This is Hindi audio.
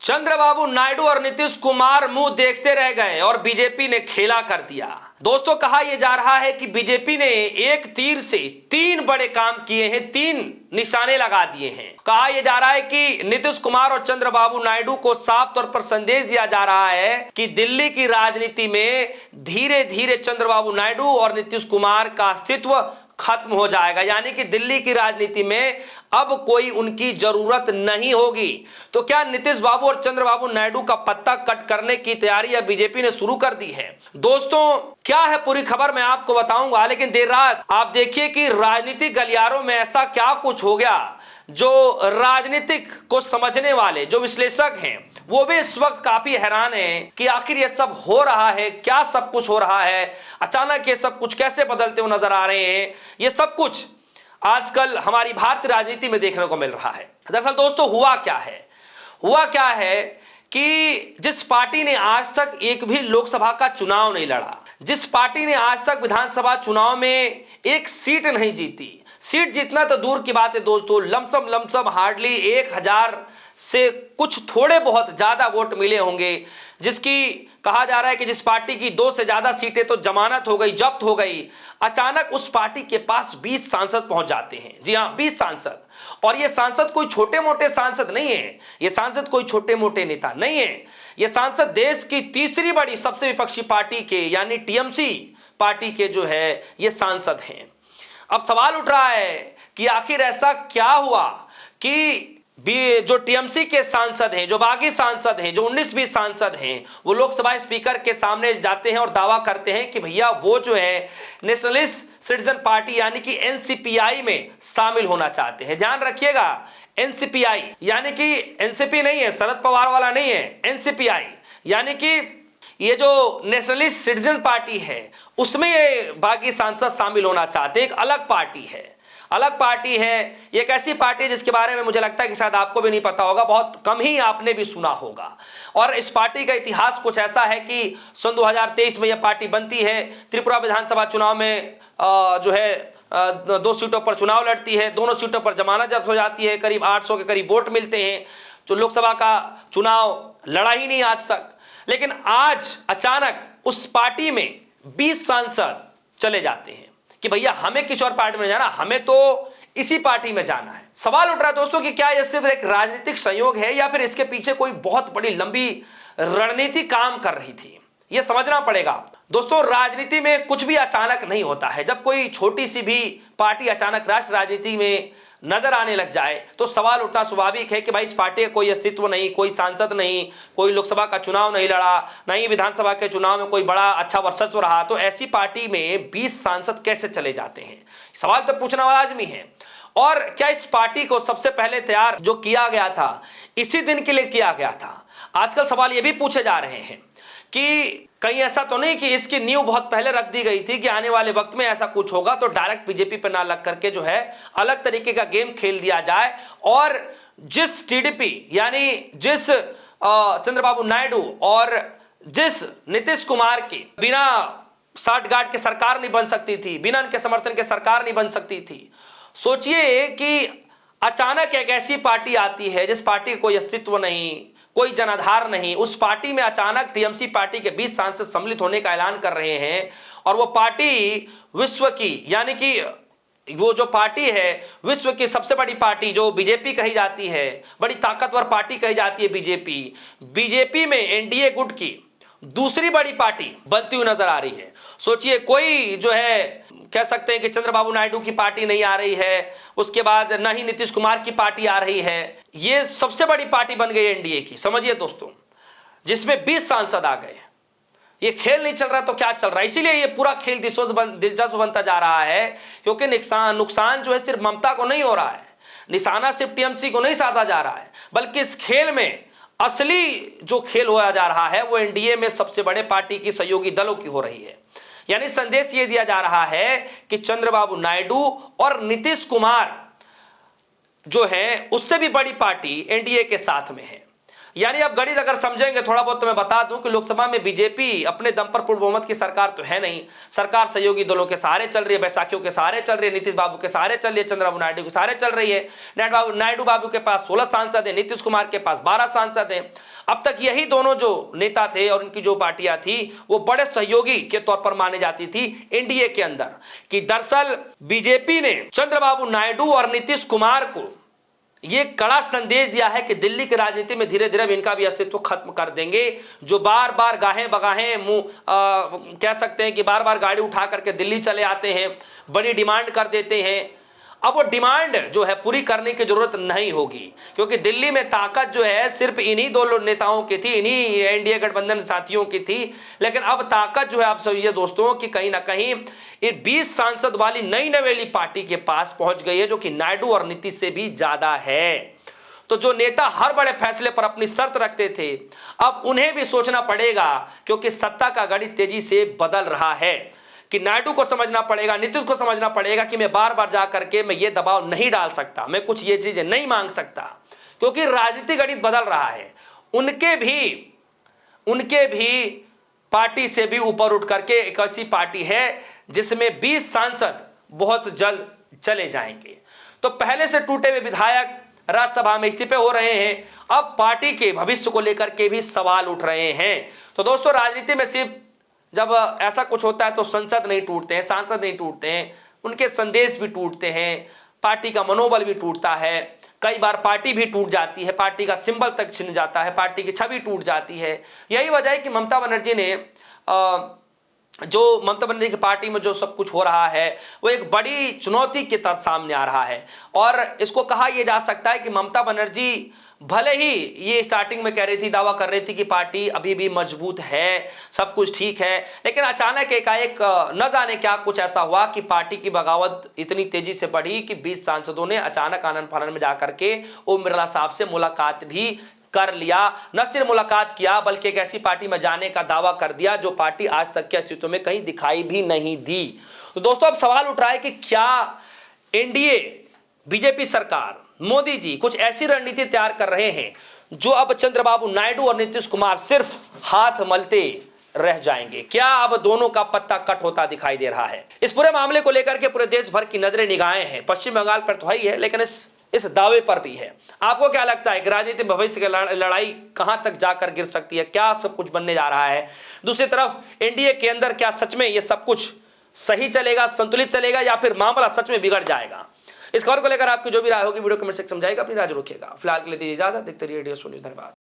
चंद्रबाबू नायडू और नीतीश कुमार मुंह देखते रह गए और बीजेपी ने खेला कर दिया। दोस्तों, कहा यह जा रहा है कि बीजेपी ने एक तीर से तीन बड़े काम किए हैं, तीन निशाने लगा दिए हैं। कहा यह जा रहा है कि नीतीश कुमार और चंद्रबाबू नायडू को साफ तौर पर संदेश दिया जा रहा है कि दिल्ली की राजनीति में धीरे धीरे चंद्रबाबू नायडू और नीतीश कुमार का अस्तित्व खत्म हो जाएगा, यानी कि दिल्ली की राजनीति में अब कोई उनकी जरूरत नहीं होगी। तो क्या नीतीश बाबू और चंद्रबाबू नायडू का पत्ता कट करने की तैयारी अब बीजेपी ने शुरू कर दी है? दोस्तों, क्या है पूरी खबर मैं आपको बताऊंगा, लेकिन देर रात आप देखिए कि राजनीतिक गलियारों में ऐसा क्या कुछ हो गया जो राजनीतिक को समझने वाले जो विश्लेषक हैं वो भी इस वक्त काफी हैरान हैं कि आखिर ये सब हो रहा है, क्या सब कुछ हो रहा है, अचानक ये सब कुछ कैसे बदलते हुए नजर आ रहे हैं। ये सब कुछ आजकल हमारी भारतीय राजनीति में देखने को मिल रहा है। दरअसल दोस्तों, हुआ क्या है कि जिस पार्टी ने आज तक एक भी लोकसभा का चुनाव नहीं लड़ा, जिस पार्टी ने आज तक विधानसभा चुनाव में एक सीट नहीं जीती, सीट जीतना तो दूर की बात है दोस्तों, लमसम हार्डली 1000 से कुछ थोड़े बहुत ज्यादा वोट मिले होंगे, जिसकी कहा जा रहा है कि जिस पार्टी की 2 से ज्यादा सीटें तो जमानत हो गई, जब्त हो गई, अचानक उस पार्टी के पास 20 सांसद पहुंच जाते हैं। जी हां, 20 सांसद। और ये सांसद कोई छोटे मोटे सांसद नहीं है, ये सांसद कोई छोटे मोटे नेता नहीं है, ये सांसद देश की तीसरी बड़ी सबसे विपक्षी पार्टी के यानी टीएमसी पार्टी के जो है ये सांसद हैं। अब सवाल उठ रहा है कि आखिर ऐसा क्या हुआ कि जो टीएमसी के सांसद हैं, जो बागी सांसद हैं, जो 19-20 सांसद हैं, वो लोकसभा स्पीकर के सामने जाते हैं और दावा करते हैं कि भैया वो जो है नेशनलिस्ट सिटीजन पार्टी यानी कि एनसीपीआई में शामिल होना चाहते हैं। ध्यान रखिएगा, एनसीपीआई यानी कि एनसीपी नहीं है, शरद पवार वाला नहीं है, एनसीपीआई यानी कि ये जो नेशनलिस्ट सिटीजन पार्टी है उसमें ये बागी सांसद शामिल होना चाहते हैं। एक अलग पार्टी है, ये एक ऐसी पार्टी है जिसके बारे में मुझे लगता है कि शायद आपको भी नहीं पता होगा, बहुत कम ही आपने भी सुना होगा। और इस पार्टी का इतिहास कुछ ऐसा है कि सन 2023 में यह पार्टी बनती है, त्रिपुरा विधानसभा चुनाव में जो है 2 सीटों पर चुनाव लड़ती है, दोनों सीटों पर जमानत जब्त हो जाती है, करीब 800 के करीब वोट मिलते हैं, जो लोकसभा का चुनाव लड़ा ही नहीं आज तक। लेकिन आज अचानक उस पार्टी में 20 सांसद चले जाते हैं कि भैया हमें किसी और पार्टी में जाना, हमें तो इसी पार्टी में जाना है। सवाल उठ रहा है दोस्तों कि क्या यह सिर्फ एक राजनीतिक संयोग है या फिर इसके पीछे कोई बहुत बड़ी लंबी रणनीति काम कर रही थी, यह समझना पड़ेगा। दोस्तों, राजनीति में कुछ भी अचानक नहीं होता है। जब कोई छोटी सी भी पार्टी अचानक राष्ट्र राजनीति में नजर आने लग जाए तो सवाल उठना स्वाभाविक है कि भाई इस पार्टी का कोई अस्तित्व नहीं, कोई सांसद नहीं, कोई लोकसभा का चुनाव नहीं लड़ा, नहीं विधानसभा के चुनाव में कोई बड़ा अच्छा वर्चस्व रहा, तो ऐसी पार्टी में 20 सांसद कैसे चले जाते हैं? सवाल तो पूछना लाजमी है। और क्या इस पार्टी को सबसे पहले तैयार जो किया गया था इसी दिन के लिए किया गया था? आजकल सवाल ये भी पूछे जा रहे हैं कि कहीं ऐसा तो नहीं कि इसकी नींव बहुत पहले रख दी गई थी कि आने वाले वक्त में ऐसा कुछ होगा तो डायरेक्ट बीजेपी पे ना लग करके जो है अलग तरीके का गेम खेल दिया जाए, और जिस टीडीपी यानी जिस चंद्रबाबू नायडू और जिस नीतीश कुमार की बिना साठगांठ के सरकार नहीं बन सकती थी, बिना उनके समर्थन के सरकार नहीं बन सकती थी, सोचिए कि अचानक एक ऐसी पार्टी आती है जिस पार्टी का कोई अस्तित्व नहीं, कोई जनाधार नहीं, उस पार्टी में अचानक टीएमसी पार्टी के 20 सांसद सम्मिलित होने का ऐलान कर रहे हैं। और वो पार्टी विश्व की यानी कि वो जो पार्टी है विश्व की सबसे बड़ी पार्टी जो बीजेपी कही जाती है, बड़ी ताकतवर पार्टी कही जाती है बीजेपी में एनडीए गुट की दूसरी बड़ी पार्टी बनती हुई नजर आ रही है। सोचिए, कोई जो है कह सकते हैं कि चंद्रबाबू नायडू की पार्टी नहीं आ रही है, उसके बाद न ही नीतीश कुमार की पार्टी आ रही है, ये सबसे बड़ी पार्टी बन गई एनडीए की, समझिए दोस्तों, जिसमें 20 सांसद आ गए। ये खेल नहीं चल रहा तो क्या चल रहा है? इसीलिए ये पूरा खेल दिलचस्प बनता जा रहा है, क्योंकि नुकसान जो है सिर्फ ममता को नहीं हो रहा है, निशाना सिर्फ टीएमसी को नहीं साधा जा रहा है, बल्कि इस खेल में असली जो खेल होया जा रहा है वो एनडीए में सबसे बड़े पार्टी की सहयोगी दलों की हो रही है। यानी संदेश ये दिया जा रहा है कि चंद्रबाबू नायडू और नीतीश कुमार जो है उससे भी बड़ी पार्टी एनडीए के साथ में है। यानी अब गणित अगर समझेंगे थोड़ा बहुत, तो मैं बता दूं कि लोकसभा में बीजेपी अपने दम पर पूर्ण बहुमत की सरकार तो है नहीं। सरकार सहयोगी दलों के सहारे चल रही है, बैसाखियों के सहारे चल रही है, नीतीश बाबू के सहारे चल रही है, चंद्रबाबू नायडू के सहारे चल रही है। नायडू बाबू के पास 16 सांसद है, नीतीश कुमार के पास 12 सांसद हैं। अब तक यही दोनों जो नेता थे और उनकी जो पार्टियां थी वो बड़े सहयोगी के तौर पर मानी जाती थी एनडीए के अंदर, कि दरअसल बीजेपी ने चंद्रबाबू नायडू और नीतीश कुमार को ये कड़ा संदेश दिया है कि दिल्ली की राजनीति में धीरे धीरे इनका भी अस्तित्व खत्म कर देंगे। जो बार बार गाहें बगाहें मुंह कह सकते हैं कि बार बार गाड़ी उठा करके दिल्ली चले आते हैं, बड़ी डिमांड कर देते हैं, अब वो डिमांड जो है पूरी करने की जरूरत नहीं होगी, क्योंकि दिल्ली में ताकत जो है सिर्फ इन्हीं दो नेताओं की थी, इन्हीं एनडीए गठबंधन साथियों की थी। लेकिन अब ताकत जो है आप समझिए दोस्तों कि कहीं ना कहीं ये 20 सांसद वाली नई नवेली पार्टी के पास पहुंच गई है, जो कि नायडू और नीतीश से भी ज्यादा है। तो जो नेता हर बड़े फैसले पर अपनी शर्त रखते थे, अब उन्हें भी सोचना पड़ेगा, क्योंकि सत्ता का गणित तेजी से बदल रहा है, कि नायडू को समझना पड़ेगा, नीतीश को समझना पड़ेगा कि मैं बार बार जा करके मैं ये दबाव नहीं डाल सकता, मैं कुछ ये चीजें नहीं मांग सकता, क्योंकि राजनीतिक गणित बदल रहा है। उनके भी पार्टी से भी ऊपर उठ करके एक ऐसी पार्टी है जिसमें 20 सांसद बहुत जल्द चले जाएंगे। तो पहले से टूटे हुए विधायक राज्यसभा में इस्तीफे हो रहे हैं, अब पार्टी के भविष्य को लेकर के भी सवाल उठ रहे हैं। तो दोस्तों राजनीति में सिर्फ जब ऐसा कुछ होता है तो संसद नहीं टूटते हैं, सांसद नहीं टूटते हैं, उनके संदेश भी टूटते हैं, पार्टी का मनोबल भी टूटता है, कई बार पार्टी भी टूट जाती है, पार्टी का सिंबल तक छिन जाता है, पार्टी की छवि टूट जाती है। यही वजह है कि ममता बनर्जी ने जो ममता बनर्जी की पार्टी में जो सब कुछ हो रहा है वो एक बड़ी चुनौती के तहत सामने आ रहा है। और इसको कहा यह जा सकता है कि ममता बनर्जी भले ही ये स्टार्टिंग में कह रही थी, दावा कर रही थी कि पार्टी अभी भी मजबूत है, सब कुछ ठीक है, लेकिन अचानक एकाएक न जाने क्या कुछ ऐसा हुआ कि पार्टी की बगावत इतनी तेजी से बढ़ी कि 20 सांसदों ने अचानक आनंद फानन में जाकर के ओम बिरला साहब से मुलाकात भी कर लिया। न सिर्फ मुलाकात किया बल्कि एक ऐसी पार्टी में जाने का दावा कर दिया जो पार्टी आज तक के अस्तित्व में कहीं दिखाई भी नहीं दी। तो दोस्तों अब सवाल उठ रहा है कि क्या एनडीए बीजेपी सरकार मोदी जी कुछ ऐसी रणनीति तैयार कर रहे हैं जो अब चंद्रबाबू नायडू और नीतीश कुमार सिर्फ हाथ मलते रह जाएंगे? क्या अब दोनों का पत्ता कट होता दिखाई दे रहा है? इस पूरे मामले को लेकर के पूरे देश भर की नजरें निगाहें हैं। पश्चिम बंगाल पर तो ही है, लेकिन इस दावे पर भी है। आपको क्या लगता है कि राजनीतिक भविष्य की लड़ाई कहां तक जाकर गिर सकती है? क्या सब कुछ बनने जा रहा है? दूसरी तरफ एनडीए के अंदर क्या सच में ये सब कुछ सही चलेगा, संतुलित चलेगा, या फिर मामला सच में बिगड़ जाएगा? इस खबर को लेकर आपकी जो भी राय होगी वीडियो कमेंट सेक्शन में समझाएगा, अपनी राय रखिएगा। फिलहाल के लिए दीजिए इजाजत, देखते रहिए रेडियो सोनी। धन्यवाद।